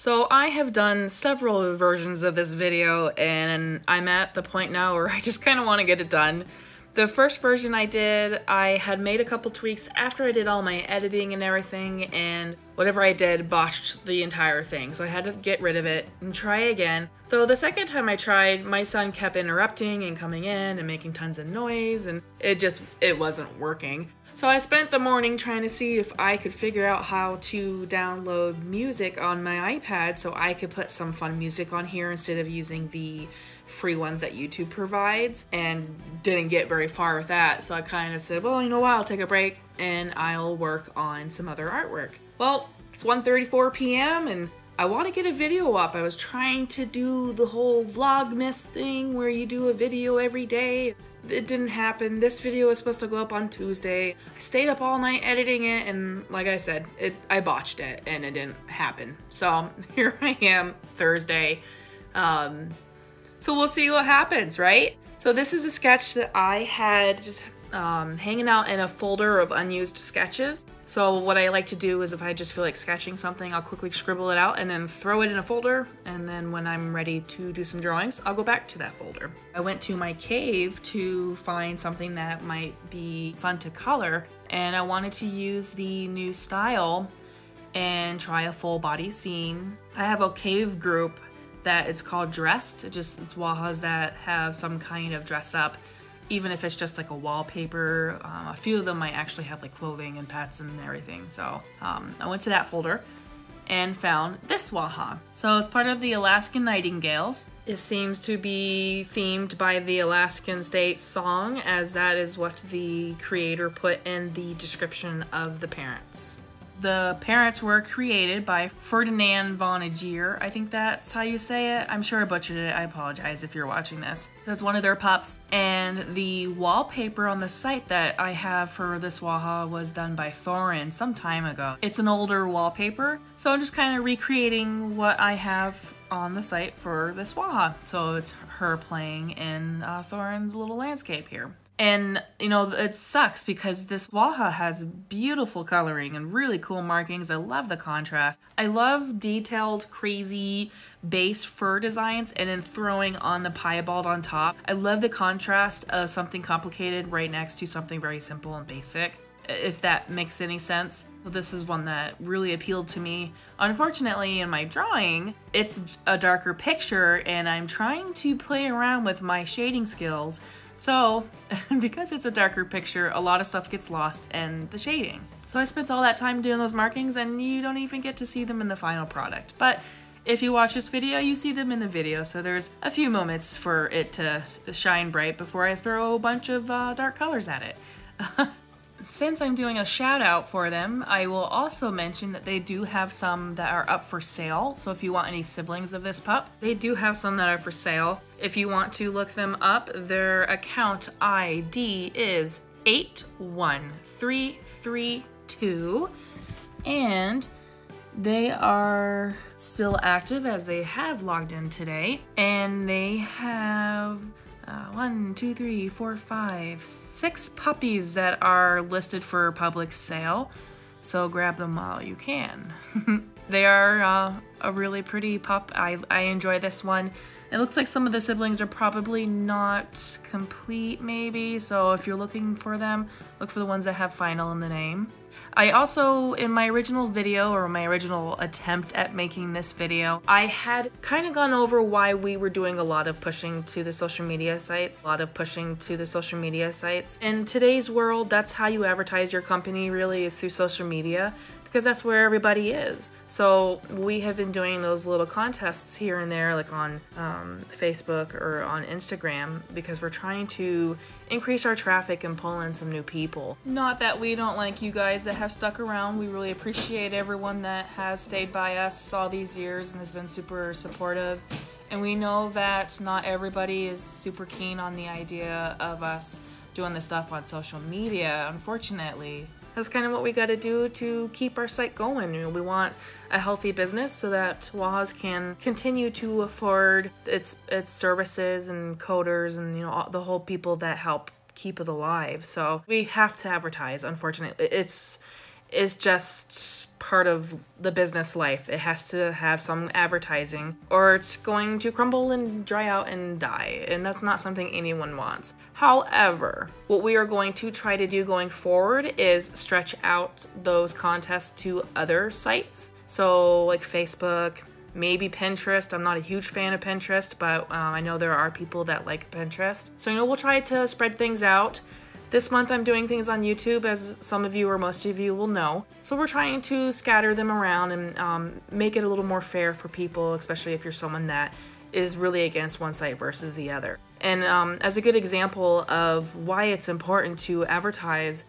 So I have done several versions of this video and I'm at the point now where I just kind of want to get it done. The first version I did, I had made a couple tweaks after I did all my editing and everything, and whatever I did botched the entire thing, so I had to get rid of it and try again. Though the second time I tried, my son kept interrupting and coming in and making tons of noise, and it wasn't working. So I spent the morning trying to see if I could figure out how to download music on my iPad so I could put some fun music on here instead of using the free ones that YouTube provides, and didn't get very far with that. So I kind of said, well, you know what, I'll take a break and I'll work on some other artwork. Well, it's 1:34 p.m. and I want to get a video up. I was trying to do the whole Vlogmas thing where you do a video every day. It didn't happen. This video was supposed to go up on Tuesday. I stayed up all night editing it, and like I said, I botched it and it didn't happen. So here I am, Thursday. So we'll see what happens, right? So this is a sketch that I had just hanging out in a folder of unused sketches. So what I like to do is if I just feel like sketching something, I'll quickly scribble it out and then throw it in a folder. And then when I'm ready to do some drawings, I'll go back to that folder. I went to my cave to find something that might be fun to color. And I wanted to use the new style and try a full body scene. I have a cave group that is called Dressed. It's Wajas that have some kind of dress up, even if it's just like a wallpaper. A few of them might actually have like clothing and pets and everything. So I went to that folder and found this Waja. So it's part of the Alaskan Nightingales. It seems to be themed by the Alaskan state song, as that is what the creator put in the description of the parents. The parents were created by Ferdinand von Aegir. I think that's how you say it. I'm sure I butchered it. I apologize if you're watching this. That's one of their pups. And the wallpaper on the site that I have for this Waja was done by Thorin some time ago. It's an older wallpaper, so I'm just kind of recreating what I have on the site for this Waja. So it's her playing in Thorin's little landscape here. And, you know, it sucks because this Waja has beautiful coloring and really cool markings. I love the contrast. I love detailed, crazy base fur designs and then throwing on the piebald on top. I love the contrast of something complicated right next to something very simple and basic, if that makes any sense. So this is one that really appealed to me. Unfortunately, in my drawing, it's a darker picture and I'm trying to play around with my shading skills. So, because it's a darker picture, a lot of stuff gets lost in the shading. So I spent all that time doing those markings and you don't even get to see them in the final product. But if you watch this video, you see them in the video. So there's a few moments for it to shine bright before I throw a bunch of dark colors at it. Since I'm doing a shout out for them, I will also mention that they do have some that are up for sale. So if you want any siblings of this pup, they do have some that are for sale. If you want to look them up, their account ID is 81332, and they are still active as they have logged in today, and they have 6 puppies that are listed for public sale, so grab them while you can. They are a really pretty pup. I enjoy this one. It looks like some of the siblings are probably not complete maybe, so if you're looking for them, look for the ones that have final in the name. I also, in my original video, or my original attempt at making this video, I had kind of gone over why we were doing a lot of pushing to the social media sites. In today's world, that's how you advertise your company, really, is through social media, because that's where everybody is. So we have been doing those little contests here and there, like on Facebook or on Instagram, because we're trying to increase our traffic and pull in some new people. Not that we don't like you guys that have stuck around. We really appreciate everyone that has stayed by us all these years and has been super supportive. And we know that not everybody is super keen on the idea of us doing this stuff on social media, unfortunately. That's kind of what we got to do to keep our site going. You know, we want a healthy business so that Wajas can continue to afford its services and coders and, you know, the whole people that help keep it alive. So we have to advertise. Unfortunately, is just part of the business life. It has to have some advertising or it's going to crumble and dry out and die, and that's not something anyone wants. However, what we are going to try to do going forward is stretch out those contests to other sites. So like Facebook, maybe Pinterest. I'm not a huge fan of Pinterest, but I know there are people that like Pinterest. So, we'll try to spread things out. This month I'm doing things on YouTube, as some of you or most of you will know. So we're trying to scatter them around and make it a little more fair for people, especially if you're someone that is really against one site versus the other. And as a good example of why it's important to advertise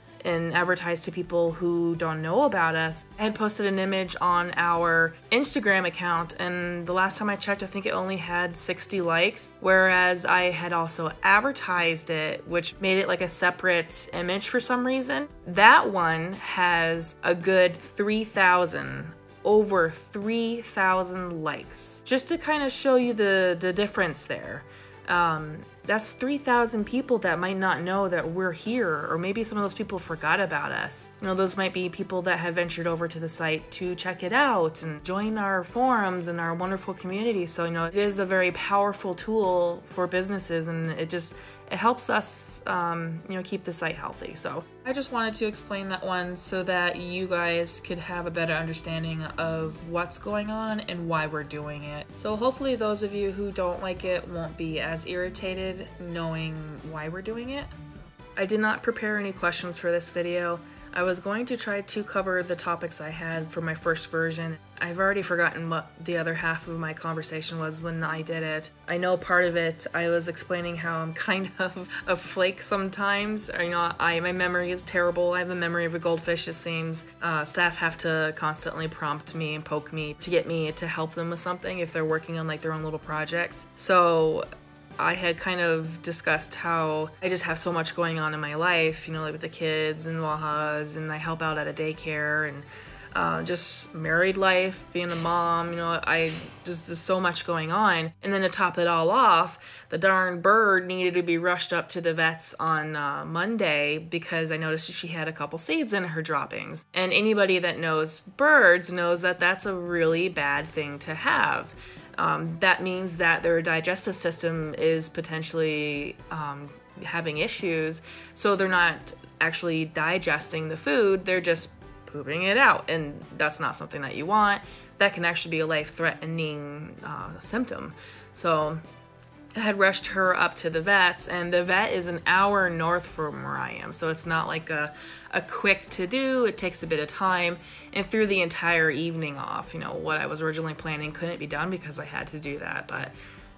to people who don't know about us, I had posted an image on our Instagram account, and the last time I checked, I think it only had 60 likes, whereas I had also advertised it, which made it like a separate image for some reason. That one has a good 3,000, over 3,000 likes. Just to kind of show you the difference there. That's 3,000 people that might not know that we're here, or maybe some of those people forgot about us. Those might be people that have ventured over to the site to check it out and join our forums and our wonderful community. So, it is a very powerful tool for businesses, and it helps us, keep the site healthy. So I just wanted to explain that one so that you guys could have a better understanding of what's going on and why we're doing it. So hopefully those of you who don't like it won't be as irritated knowing why we're doing it. I did not prepare any questions for this video. I was going to try to cover the topics I had for my first version. I've already forgotten what the other half of my conversation was when I did it. I know part of it, I was explaining how I'm kind of a flake sometimes. My memory is terrible. I have the memory of a goldfish, it seems. Staff have to constantly prompt me and poke me to get me to help them with something if they're working on like their own little projects. So I had kind of discussed how I just have so much going on in my life, like with the kids and Wajas, and I help out at a daycare, and just married life, being a mom, there's so much going on. And then to top it all off, the darn bird needed to be rushed up to the vets on Monday because I noticed she had a couple seeds in her droppings. And anybody that knows birds knows that that's a really bad thing to have. That means that their digestive system is potentially having issues, so they're not actually digesting the food, they're just pooping it out, and that's not something that you want. That can actually be a life-threatening symptom. So I had rushed her up to the vets, and the vet is an hour north from where I am, so it's not like a quick to do. It takes a bit of time, and threw the entire evening off. What I was originally planning couldn't be done because I had to do that. But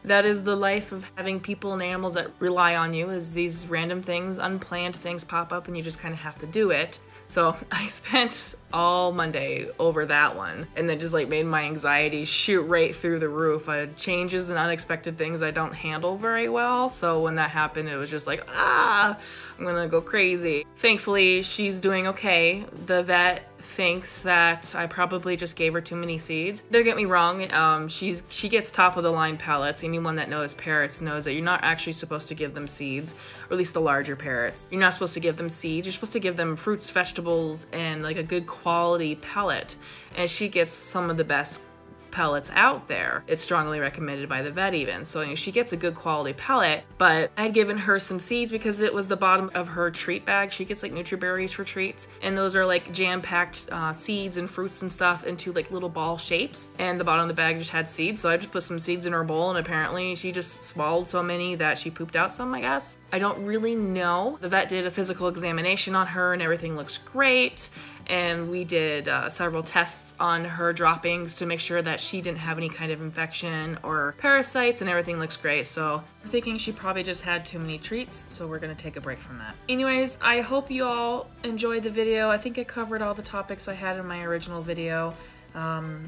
that is the life of having people and animals that rely on you, is these random things, unplanned things pop up, and you just kind of have to do it. So I spent all Monday over that one, and then just like made my anxiety shoot right through the roof. Changes and unexpected things I don't handle very well, so when that happened, it was just like, I'm gonna go crazy. Thankfully, she's doing okay. The vet thinks that I probably just gave her too many seeds. Don't get me wrong, she gets top of the line pellets. Anyone that knows parrots knows that you're not actually supposed to give them seeds, or at least the larger parrots. You're not supposed to give them seeds, you're supposed to give them fruits, vegetables, and like a good quality pellet. And she gets some of the best pellets out there. It's strongly recommended by the vet even. So she gets a good quality pellet, but I'd given her some seeds because it was the bottom of her treat bag. She gets like Nutriberries for treats, and those are like jam-packed seeds and fruits and stuff into like little ball shapes, and the bottom of the bag just had seeds. So I just put some seeds in her bowl, and apparently she just swallowed so many that she pooped out some, I guess. I don't really know. The vet did a physical examination on her and everything looks great. And we did several tests on her droppings to make sure that she didn't have any kind of infection or parasites, and everything looks great. So I'm thinking she probably just had too many treats, so we're gonna take a break from that. Anyways, I hope you all enjoyed the video. I think I covered all the topics I had in my original video.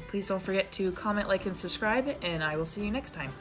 Please don't forget to comment, like, and subscribe, and I will see you next time.